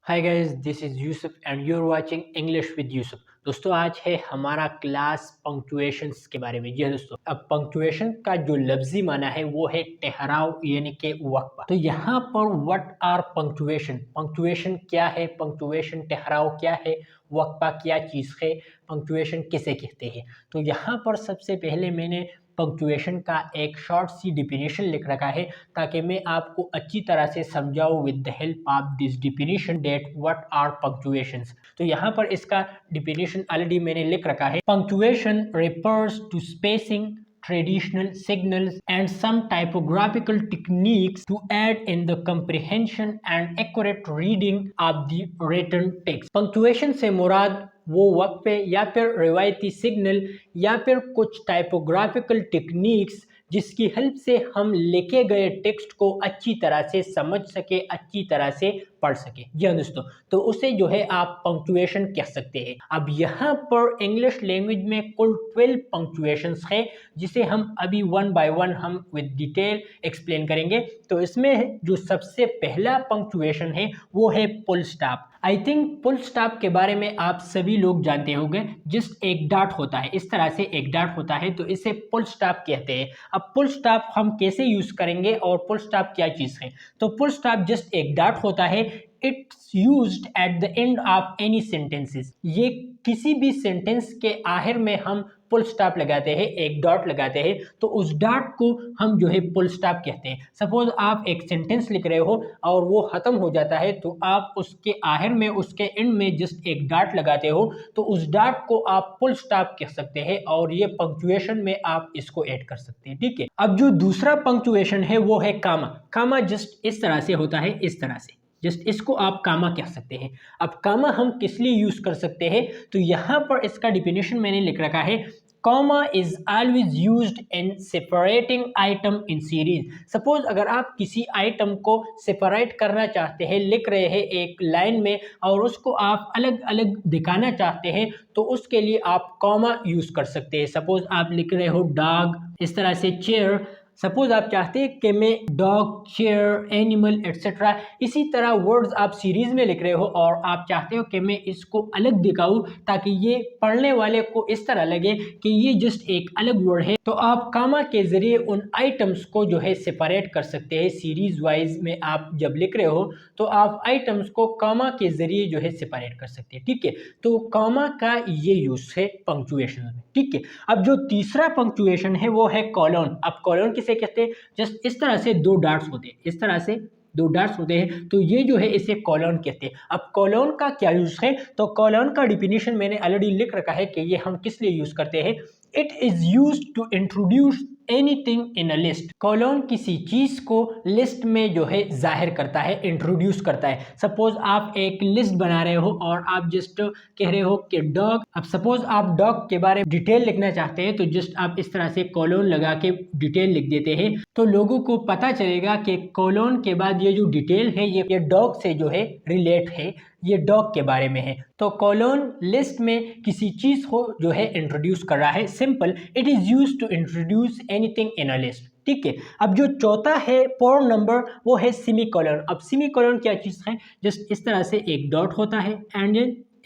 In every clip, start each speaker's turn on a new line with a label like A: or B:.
A: Hi guys, this is Yusuf and you are watching English with Yusuf. दोस्तों, आज है हमारा क्लास पंक्चुएशंस के बारे में। जी हाँ दोस्तों, अब पंक्चुएशन का जो लफ्जी माना है वो है ठहराव यानी कि वक्फा। तो यहाँ पर व्हाट आर पंक्चुएशन, पंक्चुएशन क्या है, पंक्चुएशन ठहराव क्या है, वक्फा क्या चीज़ है, पंक्चुएशन किसे कहते हैं। तो यहाँ पर सबसे पहले मैंने पंक्चुएशन का एक शॉर्ट सी डिफिनेशन लिख रखा है ताकि मैं आपको अच्छी तरह से समझाऊं with the help of this definition that what are punctuations. तो यहाँ पर इसका डिफिनेशन ऑलरेडी मैंने लिख रखा है। Punctuation refers to spacing, traditional signals and some typographical techniques to aid in the comprehension and accurate reading of the written text। Punctuation से मुराद वो वक्फे या फिर रिवायती सिग्नल या फिर कुछ टाइपोग्राफिकल टेक्निक्स जिसकी हेल्प से हम लिखे गए टेक्स्ट को अच्छी तरह से समझ सके, अच्छी तरह से पढ़ सके। जी हाँ दोस्तों, तो उसे जो है आप पंक्चुएशन कह सकते हैं। अब यहाँ पर इंग्लिश लैंग्वेज में कुल 12 पंक्चुएशंस है जिसे हम अभी वन बाय वन हम विद डिटेल एक्सप्लेन करेंगे। तो इसमें जो सबसे पहला पंक्चुएशन है वो है full stop. I think full stop के बारे में आप सभी लोग जानते होंगे। जस्ट एक डॉट होता है, इस तरह से एक डॉट होता है तो इसे फुल स्टॉप कहते हैं। अब फुल स्टॉप हम कैसे यूज करेंगे और फुल स्टॉप क्या चीज है। तो फुल स्टॉप जस्ट एक डॉट होता है। It's used at the end of any sentences. ये किसी भी सेंटेंस के आखिर में हम फुल स्टॉप लगाते हैं, एक डॉट लगाते हैं, तो उस डॉट को हम जो है फुल स्टॉप कहते हैं। सपोज आप एक सेंटेंस लिख रहे हो और वो खत्म हो जाता है तो आप उसके आखिर में, उसके एंड में जस्ट एक डॉट लगाते हो तो उस डॉट को आप फुल स्टॉप कह सकते हैं और ये पंक्चुएशन में आप इसको ऐड कर सकते हैं। ठीक है, अब जो दूसरा पंक्चुएशन है वो है कामा। कामा जस्ट इस तरह से होता है, इस तरह से, जस्ट इसको आप कामा कह सकते हैं। अब कामा हम किस लिए यूज कर सकते हैं, तो यहाँ पर इसका डिफिनेशन मैंने लिख रखा है। Comma is always used in separating item in series. Suppose अगर आप किसी आइटम को सेपरेट करना चाहते हैं, लिख रहे हैं एक लाइन में और उसको आप अलग अलग दिखाना चाहते हैं तो उसके लिए आप कॉमा यूज कर सकते हैं। सपोज आप लिख रहे हो डॉग, इस तरह से चेयर। सपोज आप चाहते हैं कि मैं डॉग, चेयर, एनिमल एट्सेट्रा, इसी तरह वर्ड्स आप सीरीज में लिख रहे हो और आप चाहते हो कि मैं इसको अलग दिखाऊं ताकि ये पढ़ने वाले को इस तरह लगे कि ये जस्ट एक अलग वर्ड है, तो आप कामा के जरिए उन आइटम्स को जो है सेपरेट कर सकते हैं। सीरीज वाइज में आप जब लिख रहे हो तो आप आइटम्स को कामा के जरिए जो है सेपरेट कर सकते हैं। ठीक है, तो कामा का ये यूज है पंक्चुएशन में। ठीक है, अब जो तीसरा पंक्चुएशन है वो है कॉलन। अब कॉलन किसे कहते हैं, जस्ट इस तरह से दो डॉट्स होते हैं, इस तरह से दो डॉट्स होते हैं तो ये जो है इसे कॉलन कहते हैं। अब कॉलन का क्या यूज है, तो कॉलन का डिफिनेशन मैंने ऑलरेडी लिख रखा है कि ये हम किस लिए यूज करते हैं। It is used to introduce anything in a list. Colon किसी चीज को लिस्ट में जो है जाहिर करता है, इंट्रोड्यूस करता है। सपोज आप एक लिस्ट बना रहे हो और आप जस्ट कह रहे हो कि डॉग। अब सपोज आप डॉग के बारे में डिटेल लिखना चाहते हैं तो जस्ट आप इस तरह से कॉलन लगा के डिटेल लिख देते हैं तो लोगों को पता चलेगा कि कॉलन के बाद ये जो डिटेल है ये डॉग से जो है रिलेट है, ये डॉग के बारे में है। तो कॉलन लिस्ट में किसी चीज को जो है इंट्रोड्यूस कर रहा है। Simple, it is used to introduce anything in a list. ठीक है, अब जो चौथा है फोर नंबर वो है सेमीकोलन। अब सेमीकोलन क्या चीज है, जस्ट इस तरह से एक डॉट होता है एंड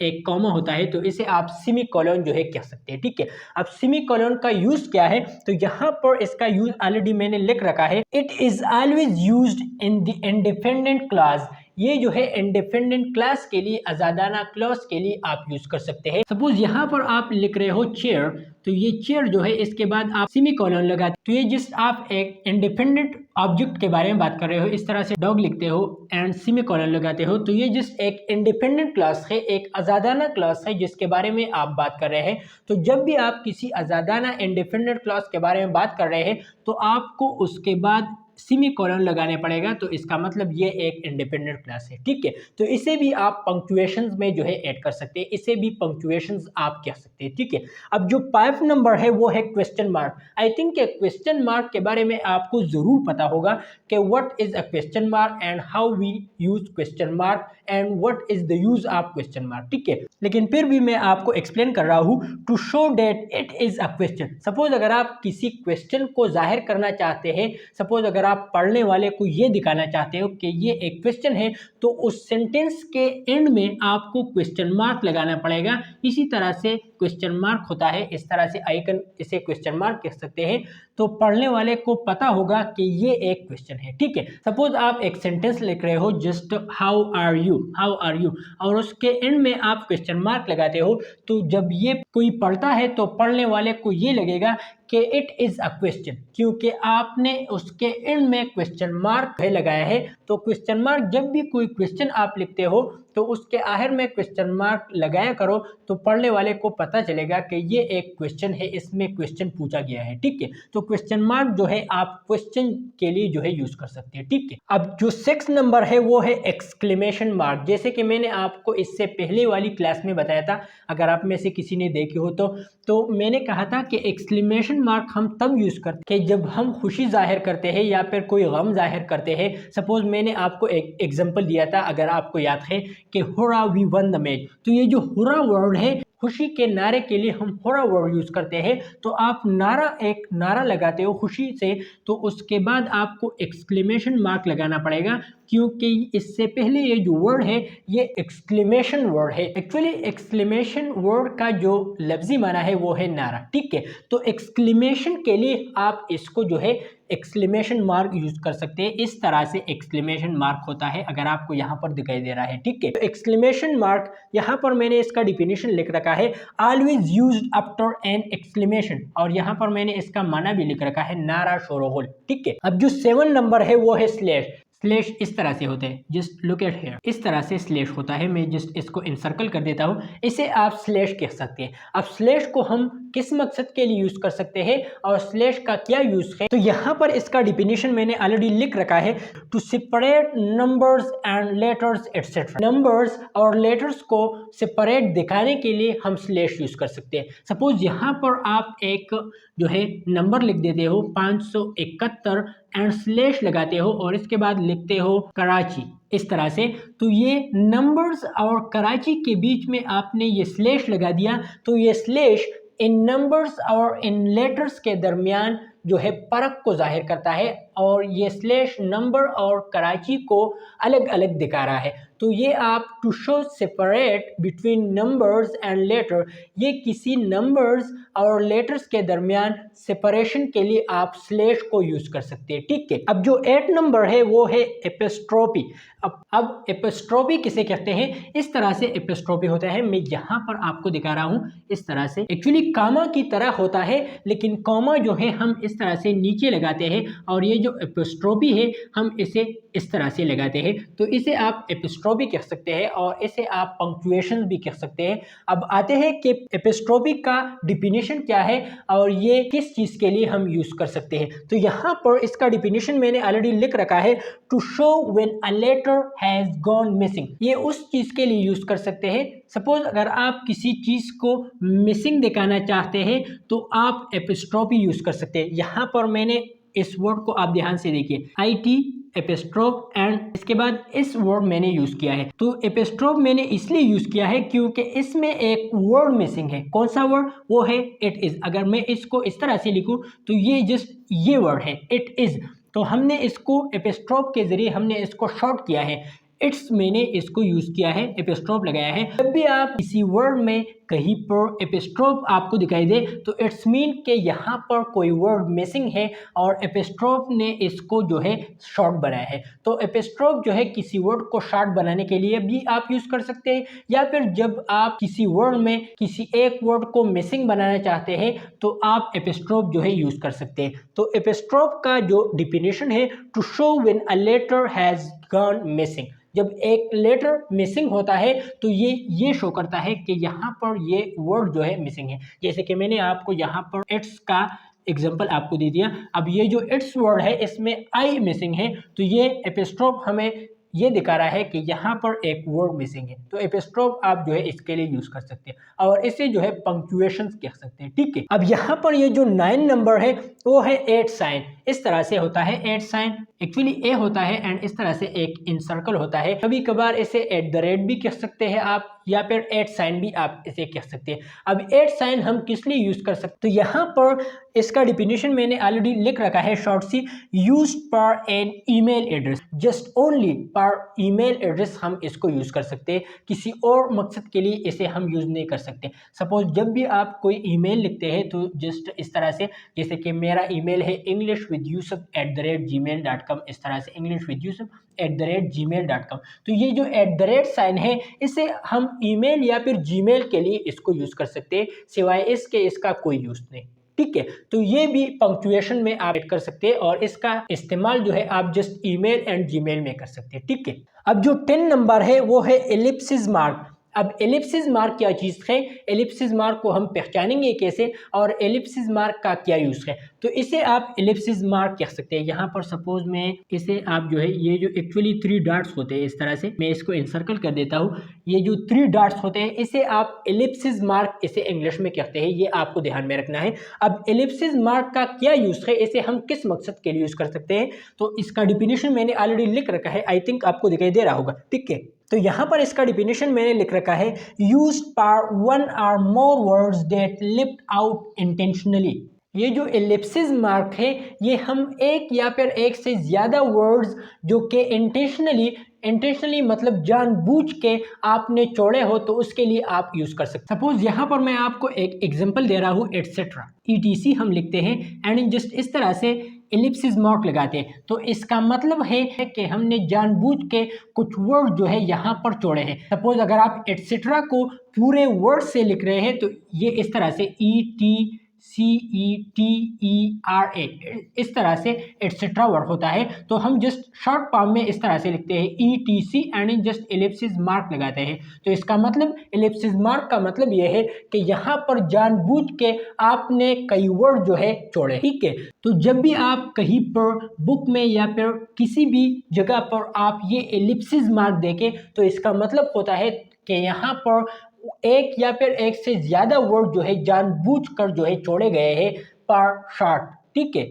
A: एक कॉमा होता है तो इसे आप सेमीकोलन जो है कह सकते हैं। ठीक है, अब सेमीकोलन का यूज क्या है, तो यहाँ पर इसका यूज ऑलरेडी मैंने लिख रखा है। It is always used in the independent class. ये जो है इंडिपेंडेंट क्लास के लिए, आजादाना क्लॉज के लिए आप यूज कर सकते हैं। सपोज यहाँ पर आप लिख रहे हो चेयर, तो ये चेयर जो है इसके बाद आप सेमीकोलन लगाते तो ये जस्ट आप एक इंडिपेंडेंट ऑब्जेक्ट के बारे में बात कर रहे हो। इस तरह से डॉग लिखते हो एंड सेमीकोलन लगाते हो तो ये जस्ट एक इंडिपेंडेंट क्लास है, एक आजादाना क्लास है जिसके बारे में आप बात कर रहे हैं। तो जब भी आप किसी आजादाना इंडिपेंडेंट क्लास के बारे में बात कर रहे हैं तो आपको उसके बाद सेमीकोलन लगाने पड़ेगा, तो इसका मतलब ये एक इंडिपेंडेंट क्लास है। ठीक है, तो इसे भी आप पंक्चुएशंस में जो है ऐड कर सकते हैं, इसे भी पंक्चुएशंस आप कह सकते हैं। ठीक है, अब जो 5 नंबर है वो है question mark. I think question mark के बारे में आपको जरूर पता होगा कि what is a question mark and how we use question mark and what is the use of question mark. ठीक है, लेकिन फिर भी मैं आपको एक्सप्लेन कर रहा हूं to show that it is a question. Suppose अगर आप किसी क्वेश्चन को जाहिर करना चाहते हैं, सपोज अगर आप पढ़ने वाले को ये दिखाना चाहते हो कि ये एक क्वेश्चन है, तो उस सेंटेंस के एंड में आपको क्वेश्चन मार्क लगाना पड़ेगा। इसी तरह से क्वेश्चन मार्क होता है, इस तरह से आइकन, इसे क्वेश्चन मार्क कह सकते हैं। तो पढ़ने वाले को पता होगा कि ये एक क्वेश्चन है। ठीक है, सपोज आप एक सेंटेंस लिख रहे हो, just how are you, how are you, और उसके एंड में आप क्वेश्चन मार्क लगाते हो, तो जब ये कोई पढ़ता है तो पढ़ने वाले को ये लगेगा कि इट इज अ क्वेश्चन, क्योंकि आपने उसके एंड में क्वेश्चन मार्क लगाया है। तो क्वेश्चन मार्क, जब भी कोई क्वेश्चन आप लिखते हो तो उसके आखिर में क्वेश्चन मार्क लगाया करो, तो पढ़ने वाले को पता चलेगा कि ये एक क्वेश्चन है, इसमें क्वेश्चन पूछा गया है। ठीक है, तो क्वेश्चन मार्क जो है आप क्वेश्चन के लिए जो है यूज कर सकते हैं। ठीक है, अब जो 6 नंबर है वो है एक्सक्लेमेशन मार्क। जैसे कि मैंने आपको इससे पहले वाली क्लास में बताया था, अगर आप में से किसी ने देखी हो तो मैंने कहा था कि एक्सक्लेमेशन मार्क हम तब यूज करते हैं जब हम खुशी जाहिर करते हैं या फिर कोई गम जाहिर करते हैं। सपोज मैंने आपको एक एग्जांपल दिया था, अगर आपको याद है, कि hurrah we won the match, तो ये जो हुर्रा वर्ड है, खुशी के नारे के लिए हम हुर्रा वर्ड यूज करते हैं। तो आप एक नारा लगाते हो खुशी से, तो उसके बाद आपको एक्सक्लेमेशन मार्क लगाना पड़ेगा, क्योंकि इससे पहले ये जो वर्ड है ये एक्सक्लेमेशन वर्ड है। एक्चुअली एक्सक्लेमेशन वर्ड का जो लफ्जी माना है वो है नारा। ठीक है, तो एक्सक्लेमेशन के लिए आप इसको जो है एक्सक्लेमेशन मार्क यूज कर सकते हैं। इस तरह से एक्सक्लेमेशन मार्क होता है, अगर आपको यहाँ पर दिखाई दे रहा है। ठीक है, तो एक्सक्लेमेशन मार्क, यहाँ पर मैंने इसका डिफिनेशन लिख रखा है, always used after an exclamation, और यहाँ पर मैंने इसका माना भी लिख रखा है, नारा शोरगुल। ठीक है, अब जो 7 नंबर है वो है स्लैश। स्लैश इस तरह से होते हैं, जस्ट लुक एट हियर, इस तरह से स्लैश होता है। मैं जस्ट इसको इनसर्कल कर देता हूँ, इसे आप स्लैश कह सकते हैं। अब स्लैश को हम किस मकसद के लिए यूज कर सकते हैं और स्लैश का क्या यूज है, तो यहाँ पर इसका डिफिनेशन मैंने ऑलरेडी लिख रखा है, to separate numbers and letters etcetera. Numbers और लेटर्स को सेपरेट दिखाने के लिए हम स्लैश यूज कर सकते हैं। सपोज यहाँ पर आप एक जो है नंबर लिख देते हो 571 एंड स्लैश लगाते हो और इसके बाद लिखते हो कराची, इस तरह से, तो ये नंबर्स और कराची के बीच में आपने ये स्लैश लगा दिया, तो ये स्लैश इन नंबर्स और इन लेटर्स के दरमियान जो है फर्क को जाहिर करता है, और ये स्लैश नंबर और कराची को अलग अलग दिखा रहा है। तो ये आप to show separate between numbers and letter, ये किसी नंबर्स और लेटर्स के दरमियान सेपरेशन के लिए आप स्लैश को यूज कर सकते हैं। ठीक है, अब जो 8 नंबर है वो है एपिस्ट्रोफी। अब एपिस्ट्रोफी किसे कहते हैं, इस तरह से एपिस्ट्रोफी होता है, मैं यहाँ पर आपको दिखा रहा हूँ इस तरह से। एक्चुअली कामा की तरह होता है, लेकिन कॉमा जो है हम इस तरह से नीचे लगाते हैं, और ये जो एपिस्ट्रोफी है हम इसे इस तरह से लगाते हैं। तो इसे आप एपिस्ट्रोफी कह सकते हैं और इसे आप पंक्चुएशन भी कह सकते हैं। अब आते हैं कि एपिस्ट्रोफी का डिफिनेशन क्या है और ये किस चीज के लिए हम यूज कर सकते हैं। तो यहाँ पर इसका डिफिनेशन मैंने ऑलरेडी लिख रखा है, to show when a letter has gone missing. ये उस चीज के लिए यूज कर सकते हैं, सपोज अगर आप किसी चीज को मिसिंग दिखाना चाहते हैं तो आप एपिस्ट्रोफी यूज कर सकते हैं। यहाँ पर मैंने इस वर्ड को आप ध्यान से देखिए, IT एपिस्ट्रोफ, एंड इसके बाद इस वर्ड मैंने यूज किया है। तो एपिस्ट्रोफ मैंने इसलिए यूज किया है क्योंकि इसमें एक वर्ड मिसिंग है। कौन सा वर्ड, वो है इट इज। अगर मैं इसको इस तरह से लिखूं तो ये जस्ट ये वर्ड है इट इज, तो हमने इसको एपिस्ट्रोफ के जरिए हमने इसको शॉर्ट किया है, इट्स, मैंने इसको यूज किया है, एपिस्ट्रोफ लगाया है। जब भी आप किसी वर्ड में कहीं पर एपिस्ट्रोफ आपको दिखाई दे तो इट्स मीन कि यहाँ पर कोई वर्ड मिसिंग है और एपिस्ट्रोफ ने इसको जो है शॉर्ट बनाया है। तो एपिस्ट्रोफ जो है किसी वर्ड को शॉर्ट बनाने के लिए भी आप यूज कर सकते हैं, या फिर जब आप किसी वर्ड में किसी एक वर्ड को मिसिंग बनाना चाहते हैं तो आप एपिस्ट्रोफ जो है यूज कर सकते हैं। तो एपिस्ट्रोफ का जो डिफिनेशन है, to show when a letter has gone missing, जब एक लेटर मिसिंग होता है तो ये शो करता है कि यहाँ पर ये वर्ड जो है मिसिंग है। जैसे कि मैंने आपको यहाँ पर इट्स का एग्जांपल आपको दे दिया। अब ये जो इट्स वर्ड है इसमें आई मिसिंग है, तो ये एपिस्ट्रोफ हमें ये दिखा रहा है कि यहाँ पर एक वर्ड मिसिंग है। तो एपिस्ट्रोफ आप जो है इसके लिए यूज कर सकते हैं और इसे जो है पंक्चुएशंस कह सकते हैं। ठीक है, अब यहाँ पर ये जो 9 नंबर है वो है एट साइन, इस तरह से होता है एट साइन। एक्चुअली ए होता है एंड इस तरह से एक इनसर्कल होता है। कभी कभार इसे एट द रेट भी कह सकते हैं आप, या फिर एट साइन भी आप इसे कह सकते हैं। अब एट साइन हम किस लिए यूज कर सकते हैं, तो यहाँ पर इसका डिफिनेशन मैंने ऑलरेडी लिख रखा है शॉर्ट सी, यूज्ड पर an email address, just only पर ईमेल एड्रेस हम इसको यूज कर सकते हैं, किसी और मकसद के लिए इसे हम यूज नहीं कर सकते। सपोज जब भी आप कोई ईमेल लिखते हैं तो जस्ट इस तरह से, जैसे कि मेरा ईमेल है englishwithyousuf@gmail.com, इस तरह से englishwithyusuf@gmail.com। तो ये जो @@ साइन है इसे हम ईमेल या फिर जीमेल के लिए इसको यूज कर सकते हैं, सिवाय इसके इसका कोई यूज नहीं। ठीक है, तो ये भी पंक्चुएशन में आप ऐड कर सकते हैं और इसका इस्तेमाल जो है आप जस्ट ईमेल एंड जीमेल में कर सकते हैं। ठीक है, अब जो 10 नंबर है वो है एलिप्सिस मार्क। अब एलिप्सिस मार्क क्या चीज़ है, एलिप्सिस मार्क को हम पहचानेंगे कैसे और एलिप्सिस मार्क का क्या यूज है। तो इसे आप एलिप्सिस मार्क कह सकते हैं। यहाँ पर सपोज में इसे आप जो है, ये जो एक्चुअली 3 डॉट्स होते हैं, इस तरह से मैं इसको इंसर्कल कर देता हूँ, ये जो 3 डॉट्स होते हैं इसे आप एलिप्सिस मार्क इसे इंग्लिश में कहते हैं, ये आपको ध्यान में रखना है। अब एलिप्सिस मार्क का क्या यूज है, इसे हम किस मकसद के लिए यूज कर सकते हैं, तो इसका डिफिनेशन मैंने ऑलरेडी लिख रखा है, आई थिंक आपको दिखाई दे रहा होगा। ठीक है, तो यहाँ पर इसका डिफिनेशन मैंने लिख रखा है, यूज्ड फॉर वन और more words that lift out intentionally. ये जो एलिप्सिस मार्क है ये हम एक या फिर एक से ज्यादा वर्ड्स जो कि इंटेंशनली मतलब जानबूझ के आपने छोड़े हो तो उसके लिए आप यूज कर सकते। सपोज यहाँ पर मैं आपको एक एग्जांपल दे रहा हूँ, एटसेट्रा, ETC हम लिखते हैं एंड जस्ट इस तरह से एलिप्सिस मार्क लगाते हैं, तो इसका मतलब है कि हमने जानबूझ के कुछ वर्ड जो है यहाँ पर छोड़े हैं। सपोज अगर आप एटसेट्रा को पूरे वर्ड से लिख रहे हैं तो ये इस तरह से ETCETERA इस तरह से एटसेट्रा वर्ड होता है, तो हम जस्ट शॉर्ट फॉर्म में इस तरह से लिखते हैं ETC and just Ellipsis mark लगाते हैं। तो इसका मतलब एलिप्सिस मार्क का मतलब यह है कि यहाँ पर जानबूझ के आपने कई वर्ड जो है छोड़े। ठीक है, तो जब भी आप कहीं पर बुक में या फिर किसी भी जगह पर आप ये एलिप्सिस मार्क देखें तो इसका मतलब होता है कि यहाँ पर एक या फिर एक से ज्यादा वर्ड जो है जानबूझकर जो है छोड़े गए हैं पर शॉर्ट। ठीक है,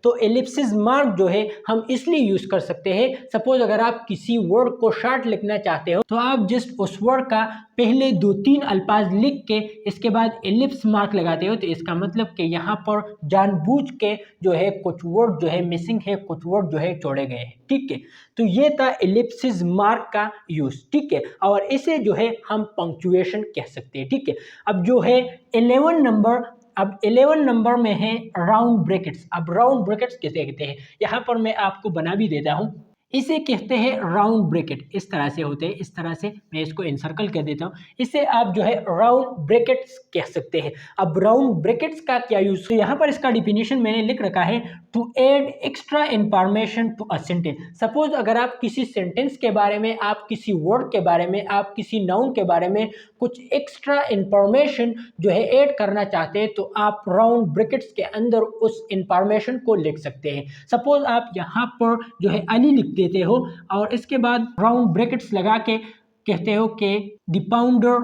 A: तो एलिप्सिस मार्क जो है हम इसलिए यूज कर सकते हैं, सपोज अगर आप किसी वर्ड को शॉर्ट लिखना चाहते हो तो आप जस्ट उस वर्ड का पहले 2-3 अल्फाज लिख के इसके बाद एलिप्स मार्क लगाते हो, तो इसका मतलब कि यहाँ पर जानबूझ के जो है कुछ वर्ड जो है मिसिंग है, कुछ वर्ड जो है छोड़े गए हैं। ठीक है, तो ये था एलिप्सिस मार्क का यूज। ठीक है, और इसे जो है हम पंक्चुएशन कह सकते हैं। ठीक है, अब जो है 11 नंबर, अब 11 नंबर में है राउंड ब्रैकेट्स। अब राउंड ब्रैकेट्स किसे कहते हैं, यहाँ पर मैं आपको बना भी देता हूँ, इसे कहते हैं राउंड ब्रैकेट। इस तरह से होते हैं, इस तरह से मैं इसको इनसर्कल कर देता हूँ, इसे आप जो है राउंड ब्रैकेट्स कह सकते हैं। अब राउंड ब्रैकेट्स का क्या यूज, तो यहाँ पर इसका डिफिनेशन मैंने लिख रखा है, to add extra information to a sentence. Suppose अगर आप किसी सेंटेंस के बारे में, आप किसी वर्ड के बारे में, आप किसी नाउन के बारे में कुछ एक्स्ट्रा इंफॉर्मेशन जो है ऐड करना चाहते हैं तो आप राउंड ब्रैकेट्स के अंदर उस इंफॉर्मेशन को लिख सकते हैं। सपोज आप यहाँ पर जो है अली लिख देते हो और इसके बाद राउंड ब्रैकेट्स लगा के कहते हो कि द पाउंडर,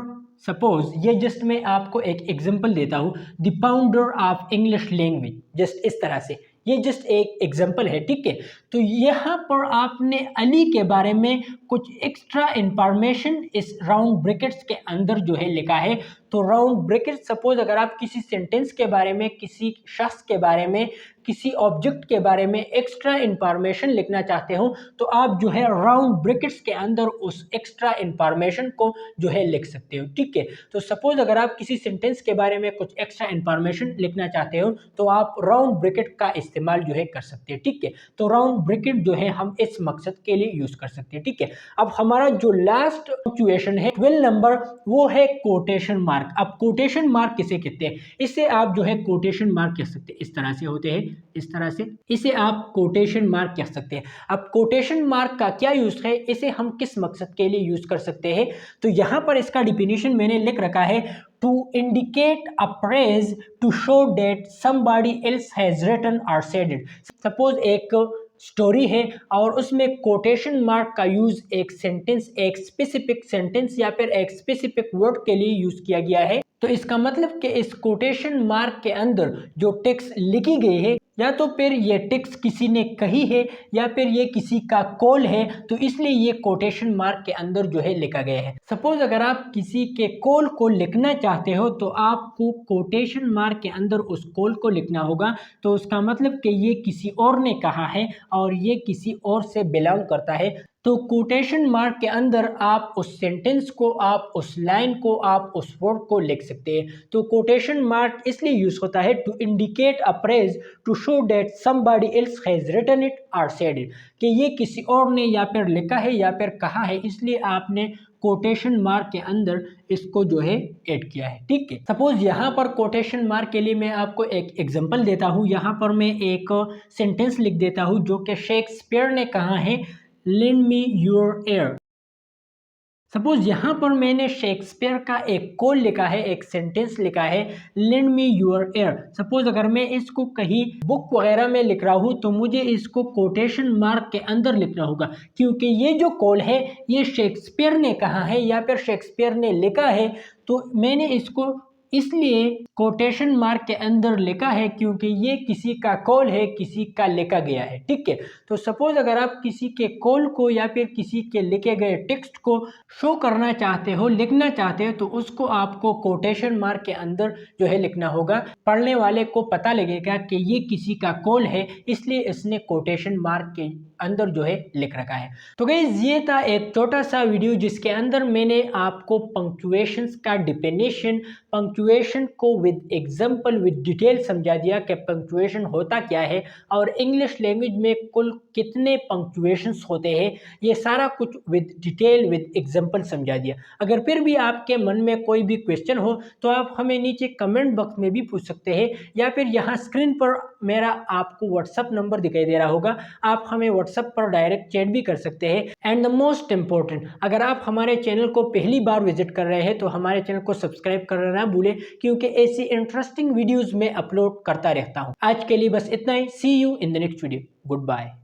A: सपोज ये जस्ट मैं आपको एक एग्जांपल देता हूँ, the pounder of English language, just इस तरह से, ये जस्ट एक एग्जांपल है। ठीक है, तो यहाँ पर आपने अली के बारे में कुछ एक्स्ट्रा इंफॉर्मेशन इस राउंड ब्रैकेट्स के अंदर जो है लिखा है। तो राउंड ब्रैकेट, सपोज अगर आप किसी सेंटेंस के बारे में, किसी शख्स के बारे में, किसी ऑब्जेक्ट के बारे में एक्स्ट्रा इंफॉर्मेशन लिखना चाहते हो तो आप जो है राउंड ब्रैकेट्स के अंदर उस एक्स्ट्रा इंफॉर्मेशन को जो है लिख सकते हो। ठीक है, तो सपोज अगर आप किसी सेंटेंस के बारे में कुछ एक्स्ट्रा इंफॉर्मेशन लिखना चाहते हो तो आप राउंड ब्रैकेट का इस्तेमाल जो है कर सकते हैं। ठीक है, तो राउंड ब्रैकेट जो है हम इस मकसद के लिए यूज कर सकते हैं। ठीक है, अब हमारा जो लास्ट पंक्चुएशन है 12 नंबर, वो है कोटेशन मार्क। अब कोटेशन मार्क किसे कहते हैं, इसे आप जो है कोटेशन मार्क कह सकते हैं, इस तरह से होते हैं, इस तरह से, इसे आप कोटेशन मार्क कह सकते हैं। अब कोटेशन मार्क का क्या यूज है, इसे हम किस मकसद के लिए यूज कर सकते हैं, तो यहाँ पर इसका डिफिनेशन मैंने लिख रखा है, to indicate a praise to show that somebody else has written or said it। Suppose एक स्टोरी है और उसमें कोटेशन मार्क का यूज एक सेंटेंस, एक स्पेसिफिक सेंटेंस या फिर एक स्पेसिफिक वर्ड के लिए यूज किया गया है, तो इसका मतलब कि इस कोटेशन मार्क के अंदर जो टेक्स्ट लिखी गई है या तो फिर ये टिक्स किसी ने कही है या फिर ये किसी का कॉल है, तो इसलिए ये कोटेशन मार्क के अंदर जो है लिखा गया है। सपोज अगर आप किसी के कॉल को लिखना चाहते हो तो आपको कोटेशन मार्क के अंदर उस कॉल को लिखना होगा, तो उसका मतलब कि ये किसी और ने कहा है और ये किसी और से बिलोंग करता है। तो कोटेशन मार्क के अंदर आप उस सेंटेंस को, आप उस लाइन को, आप उस वर्ड को लिख सकते हैं। तो कोटेशन मार्क इसलिए यूज होता है to indicate a phrase, to show that somebody else has written it और सेड इट, कि ये किसी और ने या फिर लिखा है या फिर कहा है, इसलिए आपने कोटेशन मार्क के अंदर इसको जो है ऐड किया है। ठीक है, सपोज यहाँ पर कोटेशन मार्क के लिए मैं आपको एक एग्जांपल देता हूँ। यहाँ पर मैं एक सेंटेंस लिख देता हूँ जो कि शेक्सपियर ने कहा है, lend me your air. Suppose यहाँ पर मैंने शेक्सपियर का एक कोल लिखा है, एक सेंटेंस लिखा है, lend me your air. Suppose अगर मैं इसको कहीं बुक वगैरह में लिख रहा हूँ तो मुझे इसको कोटेशन मार्क के अंदर लिखना होगा, क्योंकि ये जो कोल है ये शेक्सपियर ने कहा है या फिर शेक्सपियर ने लिखा है, तो मैंने इसको इसलिए कोटेशन मार्क के अंदर लिखा है क्योंकि ये किसी का कॉल है, किसी का लिखा गया है। ठीक है, तो सपोज अगर आप किसी के कॉल को या फिर किसी के लिखे गए टेक्स्ट को शो करना चाहते हो, लिखना चाहते हो, तो उसको आपको कोटेशन मार्क के अंदर जो है लिखना होगा। पढ़ने वाले को पता लगेगा कि ये किसी का कॉल है, इसलिए इसने कोटेशन मार्क के अंदर जो है लिख रखा है। तो गाइस ये था एक छोटा सा वीडियो जिसके अंदर मैंने आपको पंक्चुएशंस का डिफिनेशन, पंक्चुएशन को विद एग्जांपल, विद डिटेल समझा दिया कि पंक्चुएशन होता क्या है और इंग्लिश लैंग्वेज में कुल कितने पंक्चुएशंस होते हैं, ये सारा कुछ विद डिटेल, विद एग्जांपल समझा दिया। अगर फिर भी आपके मन में कोई भी क्वेश्चन हो तो आप हमें नीचे कमेंट बॉक्स में भी पूछ सकते हैं, या फिर यहाँ स्क्रीन पर मेरा आपको व्हाट्सअप नंबर दिखाई दे रहा होगा, आप हमें व्हाट्सएप पर डायरेक्ट चैट भी कर सकते हैं। एंड द मोस्ट इंपॉर्टेंट, अगर आप हमारे चैनल को पहली बार विजिट कर रहे हैं तो हमारे चैनल को सब्सक्राइब करना ना भूलें, क्योंकि ऐसी इंटरेस्टिंग वीडियोस मैं अपलोड करता रहता हूं। आज के लिए बस इतना ही। See you in the next video. Good bye.